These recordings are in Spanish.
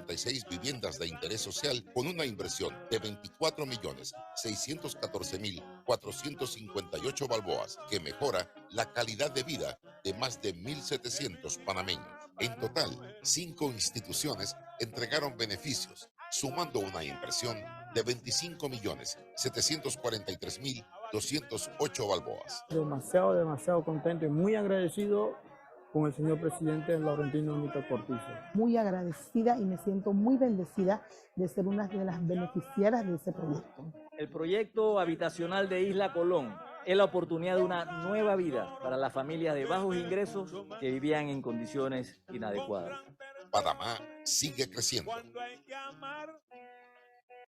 36 viviendas de interés social con una inversión de 24.614.458 balboas que mejora la calidad de vida de más de 1.700 panameños. En total, 5 instituciones entregaron beneficios, sumando una inversión de 25.743.208 balboas. Demasiado contento y muy agradecido con el señor presidente Laurentino Nito Cortizo. Muy agradecida y me siento muy bendecida de ser una de las beneficiarias de ese proyecto. El proyecto habitacional de Isla Colón es la oportunidad de una nueva vida para las familias de bajos ingresos que vivían en condiciones inadecuadas. Panamá sigue creciendo.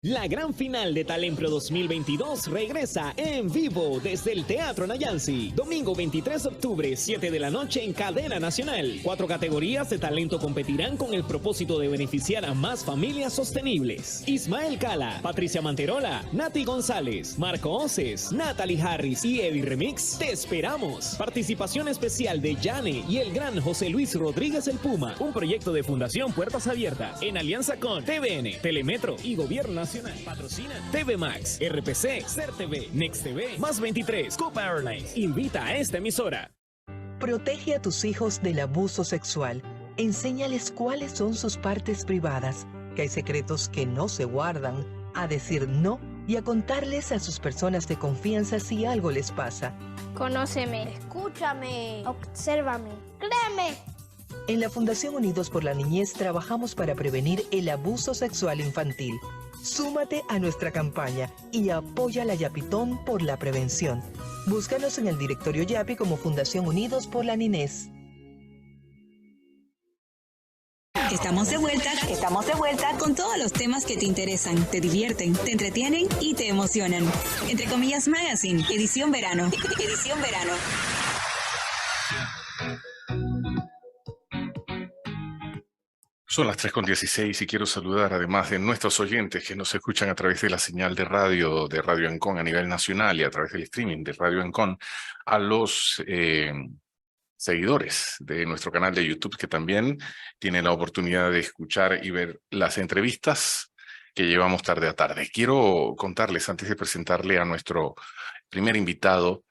La gran final de Talempro 2022 regresa en vivo desde el Teatro Nayansi. Domingo 23 de octubre, 7 de la noche en cadena nacional. 4 categorías de talento competirán con el propósito de beneficiar a más familias sostenibles. Ismael Cala, Patricia Manterola, Nati González, Marco Oces, Natalie Harris y Eddie Remix. ¡Te esperamos! Participación especial de Yane y el gran José Luis Rodríguez el Puma. Un proyecto de Fundación Puertas Abiertas en alianza con TVN, Telemetro y Gobierno Nacional. Patrocina TV Max, RPC, CERTV, Next TV, Más 23, Copa Airlines. Invita a esta emisora. Protege a tus hijos del abuso sexual. Enséñales cuáles son sus partes privadas, que hay secretos que no se guardan, a decir no y a contarles a sus personas de confianza si algo les pasa. Conóceme, escúchame, obsérvame, créeme. En la Fundación Unidos por la Niñez trabajamos para prevenir el abuso sexual infantil. Súmate a nuestra campaña y apoya la Yapitón por la prevención. Búscanos en el directorio Yapi como Fundación Unidos por la Niñez. Estamos de vuelta con todos los temas que te interesan, te divierten, te entretienen y te emocionan. Entre comillas Magazine, edición verano. Edición verano. Son las 3:16 y quiero saludar, además de nuestros oyentes que nos escuchan a través de la señal de Radio Encon a nivel nacional y a través del streaming de Radio Encon, a los seguidores de nuestro canal de YouTube que también tienen la oportunidad de escuchar y ver las entrevistas que llevamos tarde a tarde. Quiero contarles, antes de presentarle a nuestro primer invitado,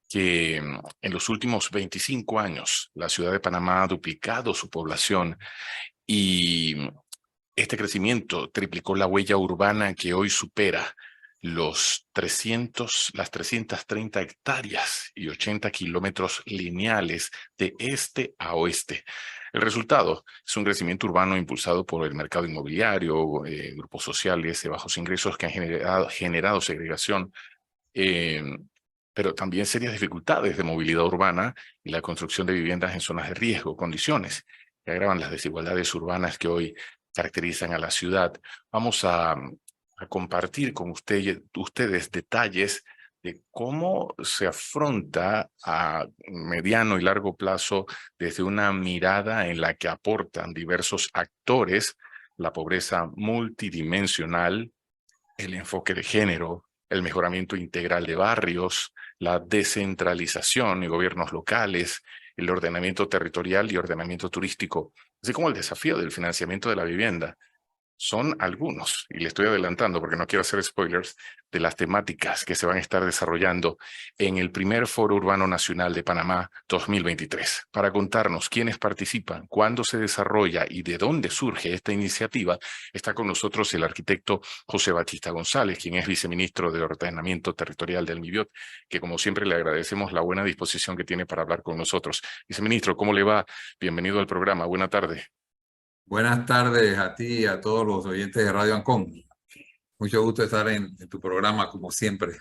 que en los últimos 25 años la ciudad de Panamá ha duplicado su población y este crecimiento triplicó la huella urbana que hoy supera las 330 hectáreas y 80 kilómetros lineales de este a oeste. El resultado es un crecimiento urbano impulsado por el mercado inmobiliario, grupos sociales de bajos ingresos que han generado segregación, pero también serias dificultades de movilidad urbana y la construcción de viviendas en zonas de riesgo, condiciones que agravan las desigualdades urbanas que hoy caracterizan a la ciudad. Vamos a compartir con ustedes detalles de cómo se afronta a mediano y largo plazo desde una mirada en la que aportan diversos actores la pobreza multidimensional, el enfoque de género, el mejoramiento integral de barrios, la descentralización y gobiernos locales, el ordenamiento territorial y ordenamiento turístico, así como el desafío del financiamiento de la vivienda. Son algunos, y le estoy adelantando porque no quiero hacer spoilers, de las temáticas que se van a estar desarrollando en el primer Foro Urbano Nacional de Panamá 2023. Para contarnos quiénes participan, cuándo se desarrolla y de dónde surge esta iniciativa, está con nosotros el arquitecto José Batista González, quien es viceministro de Ordenamiento Territorial del MIBIOT, que como siempre le agradecemos la buena disposición que tiene para hablar con nosotros. Viceministro, ¿cómo le va? Bienvenido al programa. Buena tarde. Buenas tardes a ti y a todos los oyentes de Radio Ancon. Mucho gusto estar en tu programa, como siempre.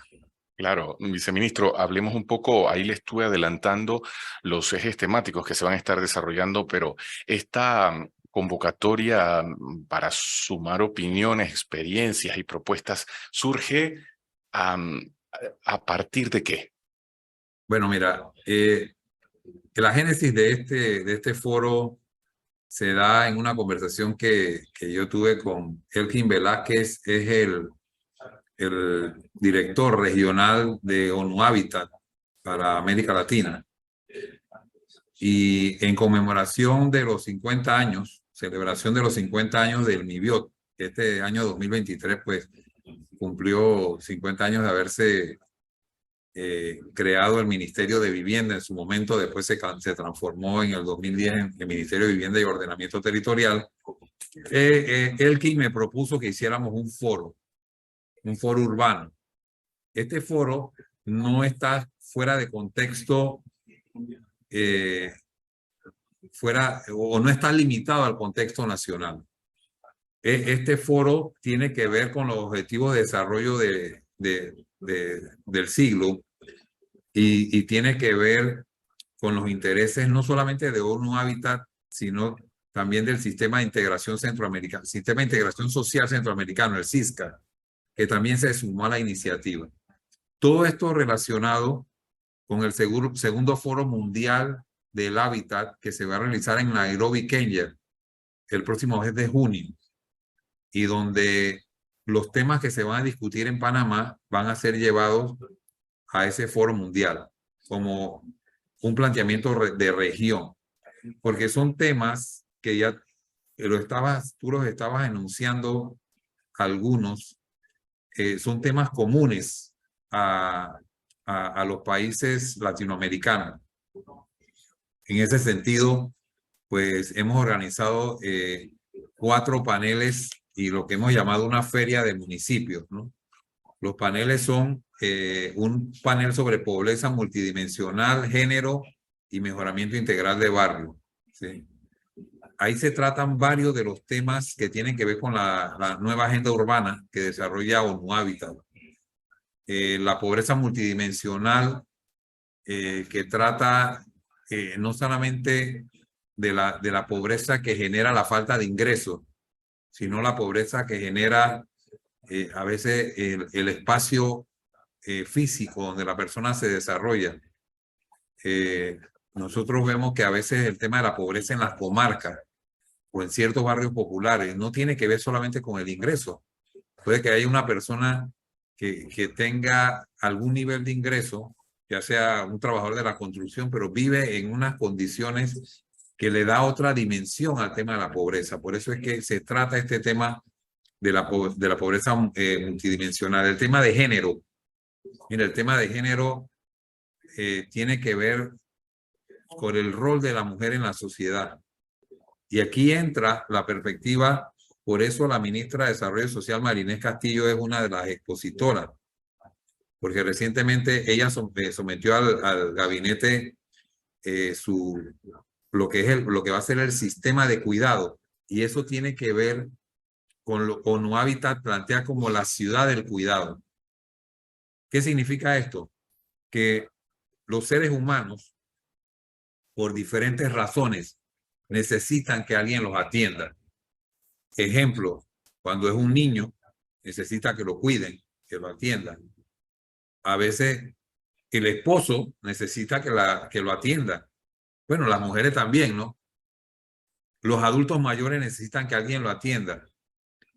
Claro, viceministro, hablemos un poco, ahí le estuve adelantando los ejes temáticos que se van a estar desarrollando, pero esta convocatoria para sumar opiniones, experiencias y propuestas surge ¿a partir de qué? Bueno, mira, la génesis de este foro se da en una conversación que yo tuve con Elkin Velázquez, es el director regional de ONU Habitat para América Latina. Y en conmemoración de los 50 años, celebración de los 50 años del MIBIOT. Este año 2023, pues, cumplió 50 años de haberse creado el Ministerio de Vivienda en su momento. Después se transformó en el 2010 en el Ministerio de Vivienda y Ordenamiento Territorial. Elkin me propuso que hiciéramos un foro urbano. Este foro no está fuera de contexto, o no está limitado al contexto nacional. Este foro tiene que ver con los objetivos de desarrollo del siglo y tiene que ver con los intereses no solamente de ONU Habitat, sino también del Sistema de Integración Centroamericano, Sistema de Integración Social Centroamericano, el SISCA, que también se sumó a la iniciativa. Todo esto relacionado con el segundo Foro Mundial del Hábitat que se va a realizar en Nairobi, Kenia, el próximo mes de junio, y donde los temas que se van a discutir en Panamá van a ser llevados a ese foro mundial como un planteamiento de región, porque son temas que ya tú los estabas enunciando algunos, son temas comunes a los países latinoamericanos. En ese sentido, pues hemos organizado 4 paneles y lo que hemos llamado una feria de municipios, ¿no? Los paneles son un panel sobre pobreza multidimensional, género y mejoramiento integral de barrio, ¿sí? Ahí se tratan varios de los temas que tienen que ver con la nueva agenda urbana que desarrolla ONU Habitat. La pobreza multidimensional, que trata no solamente de la pobreza que genera la falta de ingresos, sino la pobreza que genera a veces el espacio físico donde la persona se desarrolla. Nosotros vemos que a veces el tema de la pobreza en las comarcas o en ciertos barrios populares no tiene que ver solamente con el ingreso. Puede que haya una persona que tenga algún nivel de ingreso, ya sea un trabajador de la construcción, pero vive en unas condiciones que le da otra dimensión al tema de la pobreza. Por eso es que se trata este tema de la pobreza multidimensional. El tema de género. Mira, el tema de género tiene que ver con el rol de la mujer en la sociedad. Y aquí entra la perspectiva, por eso la ministra de Desarrollo Social, Marinés Castillo, es una de las expositoras, porque recientemente ella sometió al gabinete lo que va a ser el sistema de cuidado, y eso tiene que ver con lo que ONU Habitat plantea como la ciudad del cuidado. ¿Qué significa esto? Que los seres humanos, por diferentes razones, necesitan que alguien los atienda. Ejemplo, cuando es un niño, necesita que lo cuiden, que lo atiendan. A veces el esposo necesita que lo atienda. Bueno, las mujeres también, ¿no? Los adultos mayores necesitan que alguien lo atienda.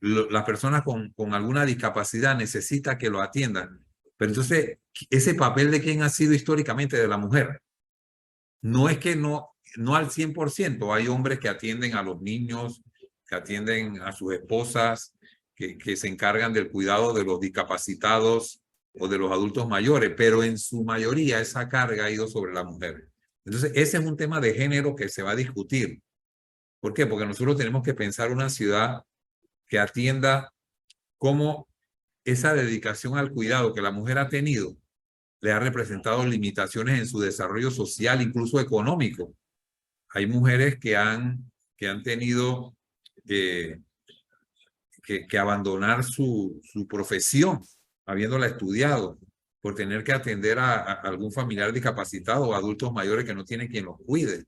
Las personas con alguna discapacidad necesitan que lo atiendan. Pero entonces, ese papel de quién ha sido históricamente de la mujer. No es que no al 100%. Hay hombres que atienden a los niños, que atienden a sus esposas, que se encargan del cuidado de los discapacitados o de los adultos mayores, pero en su mayoría esa carga ha ido sobre la mujer. Entonces, ese es un tema de género que se va a discutir. ¿Por qué? Porque nosotros tenemos que pensar una ciudad que atienda cómo esa dedicación al cuidado que la mujer ha tenido le ha representado limitaciones en su desarrollo social, incluso económico. Hay mujeres que han tenido que abandonar su profesión, habiéndola estudiado, por tener que atender a algún familiar discapacitado o adultos mayores que no tienen quien los cuide.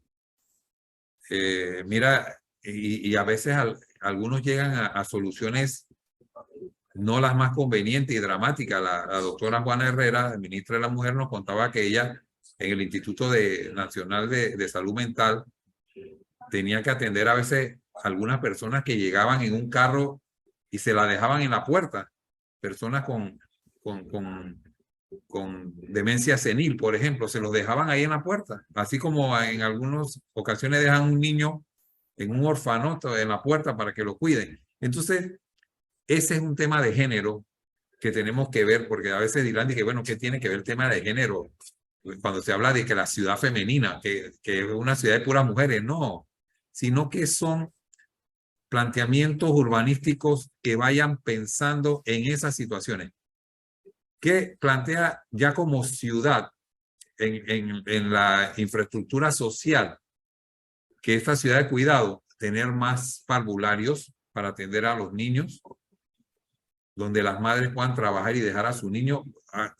Mira, y a veces algunos llegan a soluciones no las más convenientes y dramáticas. La doctora Juana Herrera, ministra de la Mujer, nos contaba que ella en el Instituto Nacional de Salud Mental tenía que atender a veces a algunas personas que llegaban en un carro y se la dejaban en la puerta. Personas con demencia senil, por ejemplo, se los dejaban ahí en la puerta. Así como en algunas ocasiones dejan un niño en un orfanato en la puerta para que lo cuiden. Entonces, ese es un tema de género que tenemos que ver, porque a veces dirán que, bueno, ¿qué tiene que ver el tema de género? Cuando se habla de que la ciudad femenina, que es una ciudad de puras mujeres, no, sino que son planteamientos urbanísticos que vayan pensando en esas situaciones. Que plantea ya como ciudad en la infraestructura social que esta ciudad de cuidado, tener más parvularios para atender a los niños, donde las madres puedan trabajar y dejar a su niño,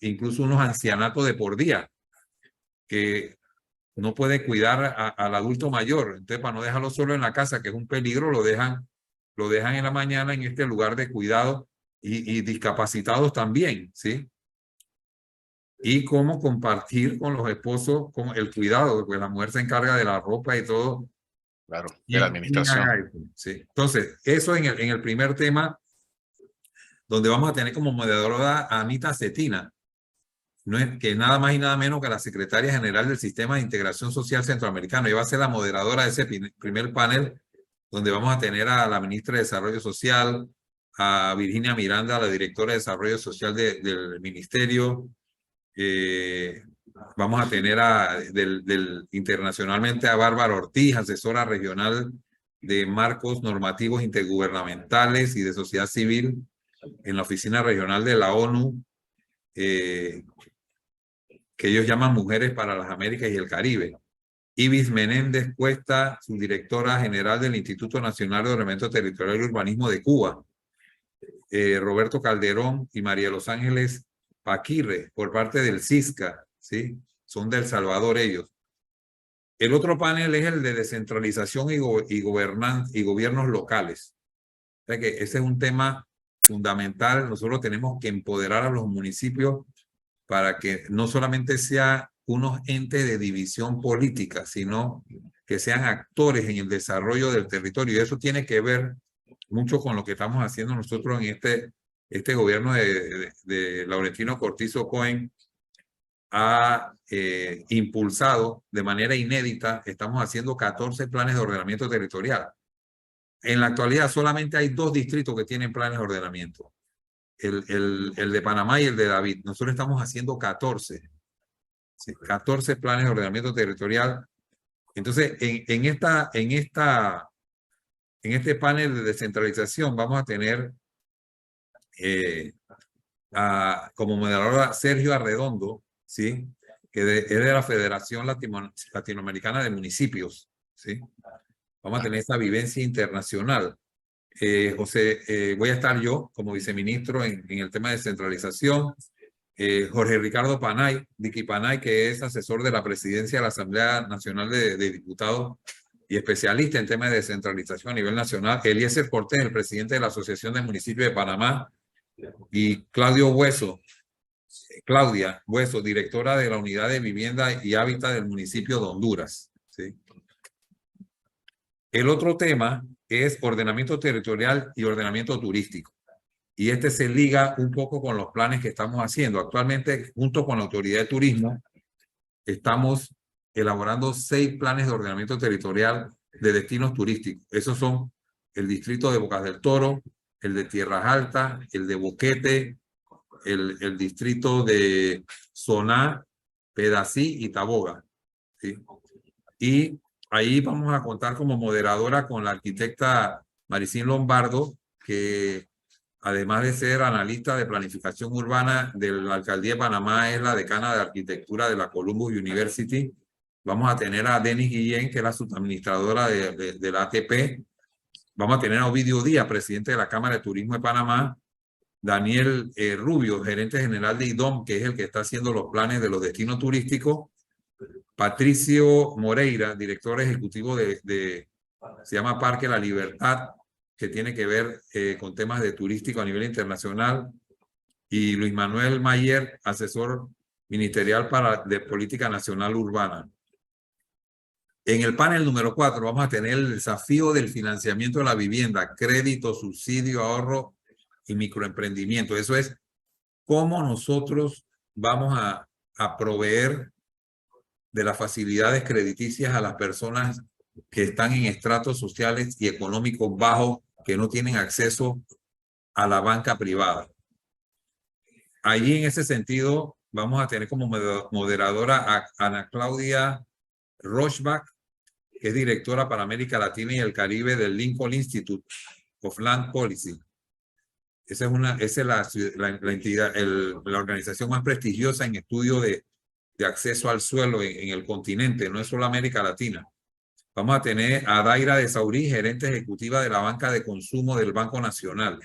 incluso unos ancianatos de por día, que no puede cuidar al adulto mayor. Entonces, para no dejarlo solo en la casa, que es un peligro, lo dejan en la mañana en este lugar de cuidado y discapacitados también, ¿sí? Y cómo compartir con los esposos con el cuidado, porque la mujer se encarga de la ropa y todo. Claro, de la administración. Sí. Entonces, eso en el primer tema, donde vamos a tener como mediadora a Anita Cetina, no es que nada más y nada menos que la secretaria general del Sistema de Integración Social Centroamericano. Ella va a ser la moderadora de ese primer panel, donde vamos a tener a la ministra de Desarrollo Social, a Virginia Miranda, la directora de Desarrollo Social del Ministerio. Vamos a tener internacionalmente a Bárbara Ortiz, asesora regional de marcos normativos intergubernamentales y de sociedad civil en la oficina regional de la ONU, que ellos llaman Mujeres para las Américas y el Caribe. Ibis Menéndez Cuesta, subdirectora general del Instituto Nacional de Ordenamiento Territorial y Urbanismo de Cuba. Roberto Calderón y María Los Ángeles Paquirre, por parte del CISCA, ¿sí? Son de El Salvador ellos. El otro panel es el de descentralización y gobiernos locales. O sea que ese es un tema fundamental. Nosotros tenemos que empoderar a los municipios para que no solamente sean unos entes de división política, sino que sean actores en el desarrollo del territorio. Y eso tiene que ver mucho con lo que estamos haciendo nosotros en este gobierno de Laurentino Cortizo Cohen. Ha impulsado de manera inédita, estamos haciendo 14 planes de ordenamiento territorial. En la actualidad solamente hay 2 distritos que tienen planes de ordenamiento. El de Panamá y el de David. Nosotros estamos haciendo 14. Sí, 14 planes de ordenamiento territorial. Entonces, en este panel de descentralización vamos a tener como moderadora Sergio Arredondo, ¿sí? Que es de la Federación Latinoamericana de Municipios, ¿sí? Vamos a tener esa vivencia internacional. Voy a estar yo como viceministro en el tema de descentralización. Jorge Ricardo Panay, Dicky Panay, que es asesor de la presidencia de la Asamblea Nacional de Diputados y especialista en temas de descentralización a nivel nacional. Eliezer Cortés, el presidente de la Asociación de Municipios de Panamá. Y Claudia Hueso, directora de la Unidad de Vivienda y Hábitat del municipio de Honduras, ¿sí? El otro tema es ordenamiento territorial y ordenamiento turístico. Y este se liga un poco con los planes que estamos haciendo. Actualmente, junto con la Autoridad de Turismo, estamos elaborando 6 planes de ordenamiento territorial de destinos turísticos. Esos son el distrito de Bocas del Toro, el de Tierras Altas, el de Boquete, el distrito de Soná, Pedací y Taboga, ¿sí? Y ahí vamos a contar como moderadora con la arquitecta Maricín Lombardo, que además de ser analista de planificación urbana de la Alcaldía de Panamá, es la decana de arquitectura de la Columbus University. Vamos a tener a Denis Guillén, que es la subadministradora de la ATP. Vamos a tener a Ovidio Díaz, presidente de la Cámara de Turismo de Panamá. Daniel Rubio, gerente general de IDOM, que es el que está haciendo los planes de los destinos turísticos. Patricio Moreira, director ejecutivo se llama Parque La Libertad, que tiene que ver con temas de turístico a nivel internacional. Y Luis Manuel Mayer, asesor ministerial de Política Nacional Urbana. En el panel número 4 vamos a tener el desafío del financiamiento de la vivienda, crédito, subsidio, ahorro y microemprendimiento. Eso es cómo nosotros vamos a proveer de las facilidades crediticias a las personas que están en estratos sociales y económicos bajos que no tienen acceso a la banca privada. Allí, en ese sentido, vamos a tener como moderadora a Ana Claudia Rochbach, que es directora para América Latina y el Caribe del Lincoln Institute of Land Policy. Esa es la entidad, la organización más prestigiosa en estudio de acceso al suelo en el continente, no es solo América Latina. Vamos a tener a Daira de Saurí, gerente ejecutiva de la banca de consumo del Banco Nacional.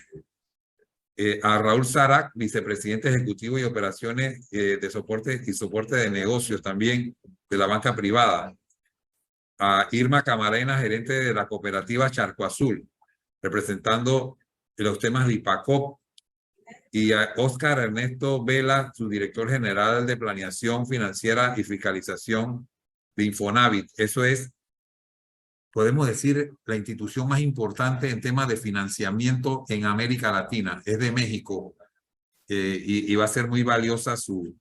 A Raúl Sarac, vicepresidente ejecutivo y operaciones de soporte de negocios también de la banca privada. A Irma Camarena, gerente de la cooperativa Charco Azul, representando los temas de IPACOP. Y a Oscar Ernesto Vela, su director general de Planeación Financiera y Fiscalización de Infonavit. Eso es, podemos decir, la institución más importante en temas de financiamiento en América Latina. Es de México y va a ser muy valiosa su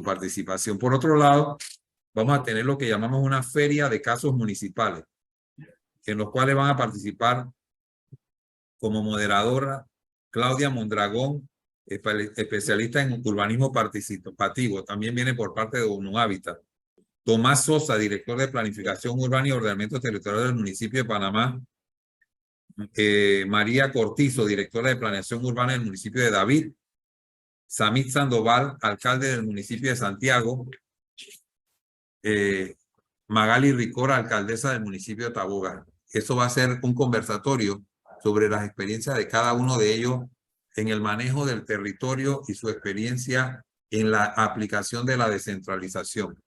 participación. Por otro lado, vamos a tener lo que llamamos una feria de casos municipales, en los cuales van a participar como moderadora Claudia Mondragón, especialista en urbanismo participativo. También viene por parte de ONU Hábitat. Tomás Sosa, director de Planificación Urbana y Ordenamiento Territorial del municipio de Panamá. María Cortizo, directora de Planeación Urbana del municipio de David. Samit Sandoval, alcalde del municipio de Santiago. Magali Ricora, alcaldesa del municipio de Taboga. Eso va a ser un conversatorio sobre las experiencias de cada uno de ellos en el manejo del territorio y su experiencia en la aplicación de la descentralización.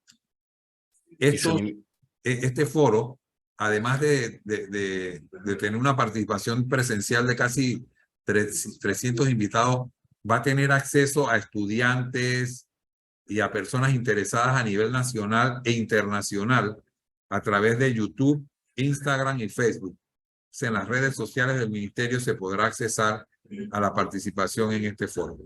Este foro, además de tener una participación presencial de casi 300 invitados, va a tener acceso a estudiantes y a personas interesadas a nivel nacional e internacional a través de YouTube, Instagram y Facebook. En las redes sociales del ministerio se podrá accesar a la participación en este foro.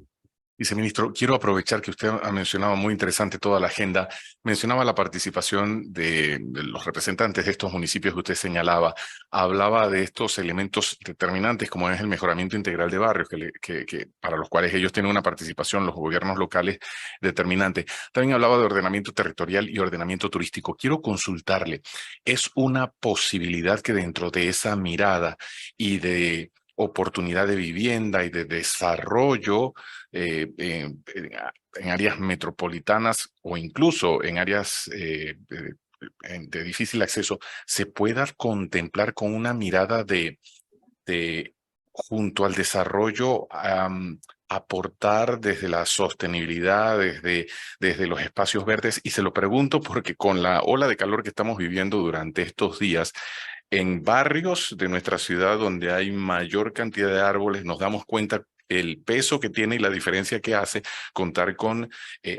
Viceministro, quiero aprovechar que usted ha mencionado muy interesante toda la agenda. Mencionaba la participación de los representantes de estos municipios que usted señalaba. Hablaba de estos elementos determinantes como es el mejoramiento integral de barrios, que para los cuales ellos tienen una participación, los gobiernos locales, determinante. También hablaba de ordenamiento territorial y ordenamiento turístico. Quiero consultarle, ¿es una posibilidad que dentro de esa mirada y de oportunidad de vivienda y de desarrollo en áreas metropolitanas o incluso en áreas de difícil acceso, se pueda contemplar con una mirada de junto al desarrollo, aportar desde la sostenibilidad, desde los espacios verdes? Y se lo pregunto porque con la ola de calor que estamos viviendo durante estos días, en barrios de nuestra ciudad donde hay mayor cantidad de árboles, nos damos cuenta el peso que tiene y la diferencia que hace contar con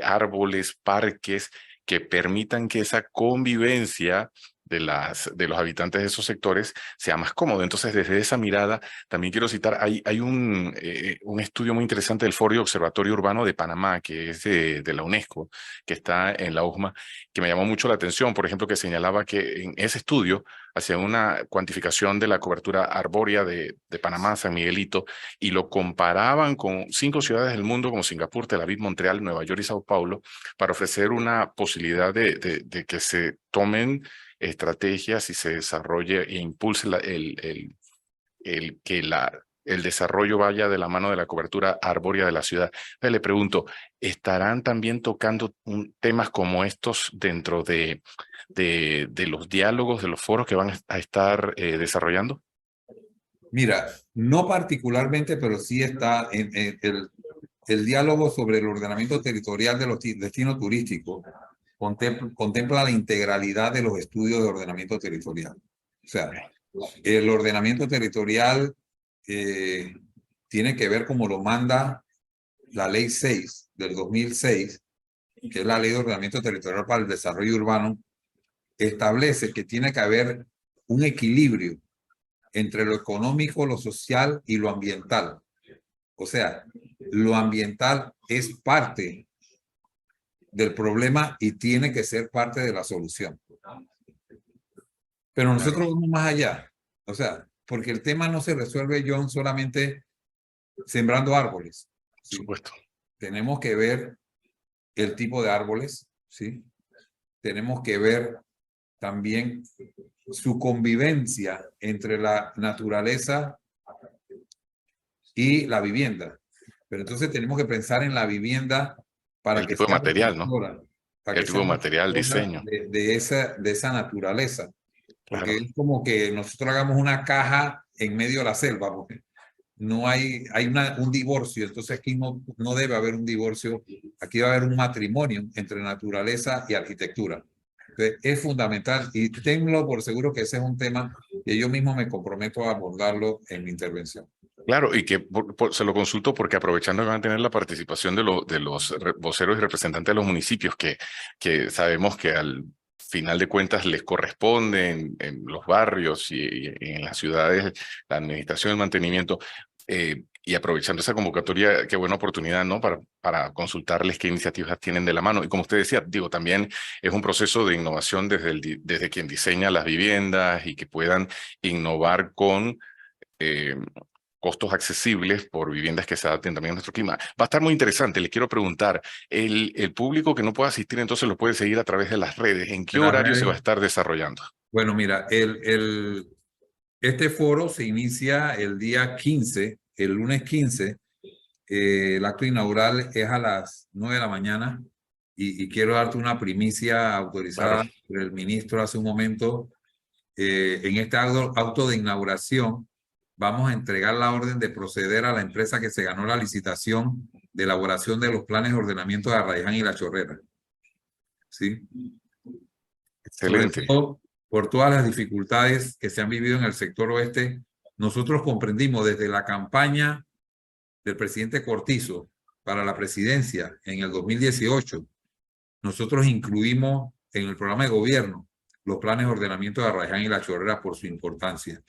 árboles, parques que permitan que esa convivencia de los habitantes de esos sectores sea más cómodo. Entonces, desde esa mirada, también quiero citar, hay un estudio muy interesante del Foro y Observatorio Urbano de Panamá, que es de la UNESCO, que está en la UJMA, que me llamó mucho la atención, por ejemplo, que señalaba que en ese estudio hacía una cuantificación de la cobertura arbórea de Panamá, San Miguelito, y lo comparaban con 5 ciudades del mundo como Singapur, Tel Aviv, Montreal, Nueva York y Sao Paulo, para ofrecer una posibilidad de que se tomen estrategias y se desarrolle e impulse el desarrollo vaya de la mano de la cobertura arbórea de la ciudad. Le pregunto, ¿estarán también tocando temas como estos dentro de los diálogos, de los foros que van a estar desarrollando? Mira, no particularmente, pero sí está en el diálogo sobre el ordenamiento territorial de los destinos turísticos. Contempla la integralidad de los estudios de ordenamiento territorial. O sea, el ordenamiento territorial tiene que ver como lo manda la Ley 6 del 2006, que es la Ley de Ordenamiento Territorial para el Desarrollo Urbano, establece que tiene que haber un equilibrio entre lo económico, lo social y lo ambiental. O sea, lo ambiental es parte del problema y tiene que ser parte de la solución. Pero nosotros vamos más allá. O sea, porque el tema no se resuelve, John, solamente sembrando árboles. Por supuesto. Tenemos que ver el tipo de árboles, ¿sí? Tenemos que ver también su convivencia entre la naturaleza y la vivienda. Pero entonces tenemos que pensar en la vivienda para el que tipo de sea material, ¿no? para El que tipo de sea material, diseño. de esa naturaleza. Porque Claro. es como que nosotros hagamos una caja en medio de la selva, porque no hay un divorcio, entonces aquí no debe haber un divorcio, aquí va a haber un matrimonio entre naturaleza y arquitectura. Entonces, es fundamental y tengo por seguro que ese es un tema que yo mismo me comprometo a abordarlo en mi intervención. Claro, y que se lo consulto porque aprovechando que van a tener la participación de los voceros y representantes de los municipios que sabemos que al final de cuentas les corresponde en los barrios y en las ciudades la administración del mantenimiento. Y aprovechando esa convocatoria, qué buena oportunidad, ¿no? Para consultarles qué iniciativas tienen de la mano. Y como usted decía, digo, también es un proceso de innovación desde quien diseña las viviendas y que puedan innovar con costos accesibles por viviendas que se adapten también a nuestro clima. Va a estar muy interesante. Le quiero preguntar, el público que no pueda asistir entonces lo puede seguir a través de las redes. ¿En qué horario se va a estar desarrollando? Bueno, mira, este foro se inicia el día 15, el lunes 15. El acto inaugural es a las 9 de la mañana y quiero darte una primicia autorizada por el ministro hace un momento. En este auto de inauguración vamos a entregar la orden de proceder a la empresa que se ganó la licitación de elaboración de los planes de ordenamiento de Arraiján y La Chorrera. ¿Sí? Excelente. Sobre todo, por todas las dificultades que se han vivido en el sector oeste, nosotros comprendimos desde la campaña del presidente Cortizo para la presidencia en el 2018, nosotros incluimos en el programa de gobierno los planes de ordenamiento de Arraiján y La Chorrera por su importancia.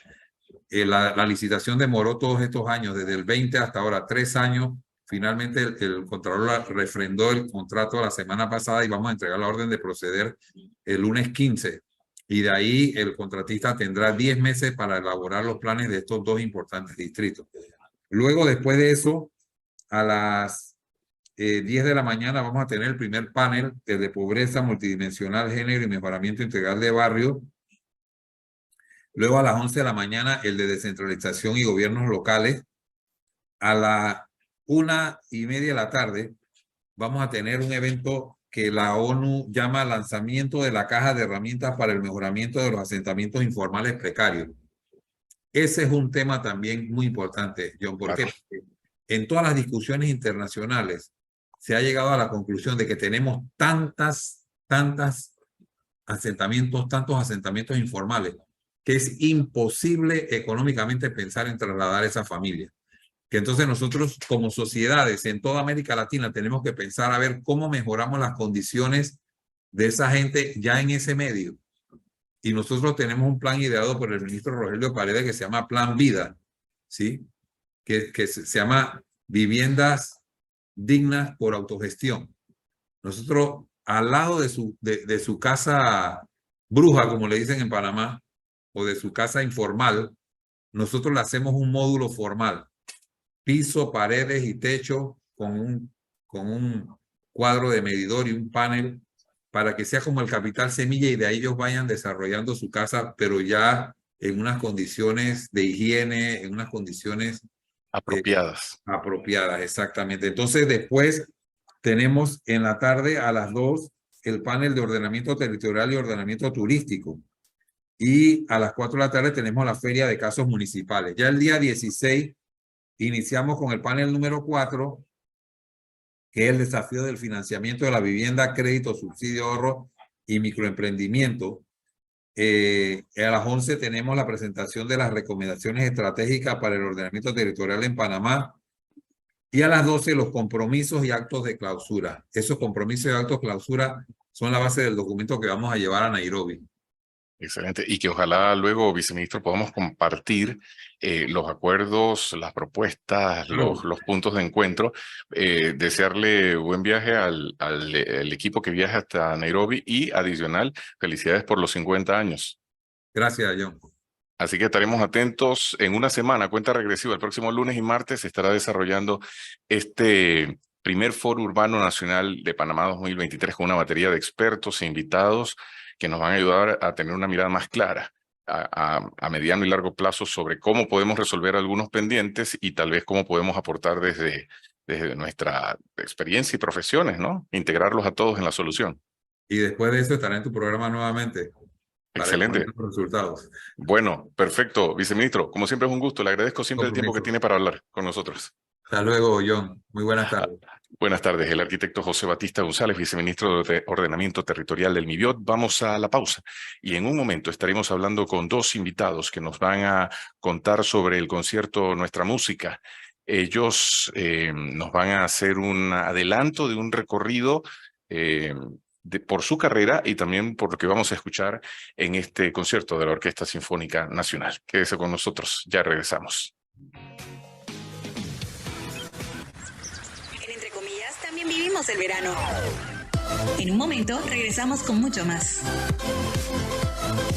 La licitación demoró todos estos años, desde el 20 hasta ahora, 3 años. Finalmente el Contralor refrendó el contrato la semana pasada y vamos a entregar la orden de proceder el lunes 15. Y de ahí el contratista tendrá 10 meses para elaborar los planes de estos 2 importantes distritos. Luego, después de eso, a las 10 de la mañana vamos a tener el primer panel de pobreza multidimensional, género y mejoramiento integral de barrio. Luego a las 11 de la mañana el de descentralización y gobiernos locales. A las 1:30 de la tarde vamos a tener un evento que la ONU llama lanzamiento de la caja de herramientas para el mejoramiento de los asentamientos informales precarios. Ese es un tema también muy importante, John. ¿Por qué? Porque en todas las discusiones internacionales se ha llegado a la conclusión de que tenemos tantos asentamientos informales que es imposible económicamente pensar en trasladar a esa familia. Que entonces nosotros como sociedades en toda América Latina tenemos que pensar a ver cómo mejoramos las condiciones de esa gente ya en ese medio. Y nosotros tenemos un plan ideado por el ministro Rogelio Paredes que se llama Plan Vida, ¿sí? Que se llama Viviendas Dignas por Autogestión. Nosotros al lado de su casa bruja, como le dicen en Panamá, o de su casa informal, nosotros le hacemos un módulo formal. Piso, paredes y techo con un cuadro de medidor y un panel para que sea como el capital semilla y de ahí ellos vayan desarrollando su casa, pero ya en unas condiciones de higiene, en unas condiciones apropiadas. Apropiadas, exactamente. Entonces después tenemos en la tarde a las 2 el panel de ordenamiento territorial y ordenamiento turístico. Y a las 4 de la tarde tenemos la feria de casos municipales. Ya el día 16 iniciamos con el panel número 4, que es el desafío del financiamiento de la vivienda, crédito, subsidio, ahorro y microemprendimiento. A las 11 tenemos la presentación de las recomendaciones estratégicas para el ordenamiento territorial en Panamá. Y a las 12 los compromisos y actos de clausura. Esos compromisos y actos de clausura son la base del documento que vamos a llevar a Nairobi. Excelente. Y que ojalá luego, viceministro, podamos compartir los acuerdos, las propuestas, los puntos de encuentro. Desearle buen viaje al equipo que viaja hasta Nairobi y adicional, felicidades por los 50 años. Gracias, John. Así que estaremos atentos en una semana, cuenta regresiva. El próximo lunes y martes se estará desarrollando este primer Foro Urbano Nacional de Panamá 2023 con una batería de expertos e invitados que nos van a ayudar a tener una mirada más clara a mediano y largo plazo sobre cómo podemos resolver algunos pendientes y tal vez cómo podemos aportar desde nuestra experiencia y profesiones, ¿no? Integrarlos a todos en la solución. Y después de eso estaré en tu programa nuevamente. Excelente. Los resultados. Bueno, perfecto. Viceministro, como siempre es un gusto. Le agradezco siempre el tiempo que tiene para hablar con nosotros. Hasta luego, John. Muy buenas tardes. Buenas tardes. El arquitecto José Batista González, viceministro de Ordenamiento Territorial del MIBIOT. Vamos a la pausa y en un momento estaremos hablando con dos invitados que nos van a contar sobre el concierto Nuestra Música. Ellos nos van a hacer un adelanto de un recorrido por su carrera y también por lo que vamos a escuchar en este concierto de la Orquesta Sinfónica Nacional. Quédese con nosotros, ya regresamos. En Entre Comillas también vivimos el verano. En un momento regresamos con mucho más.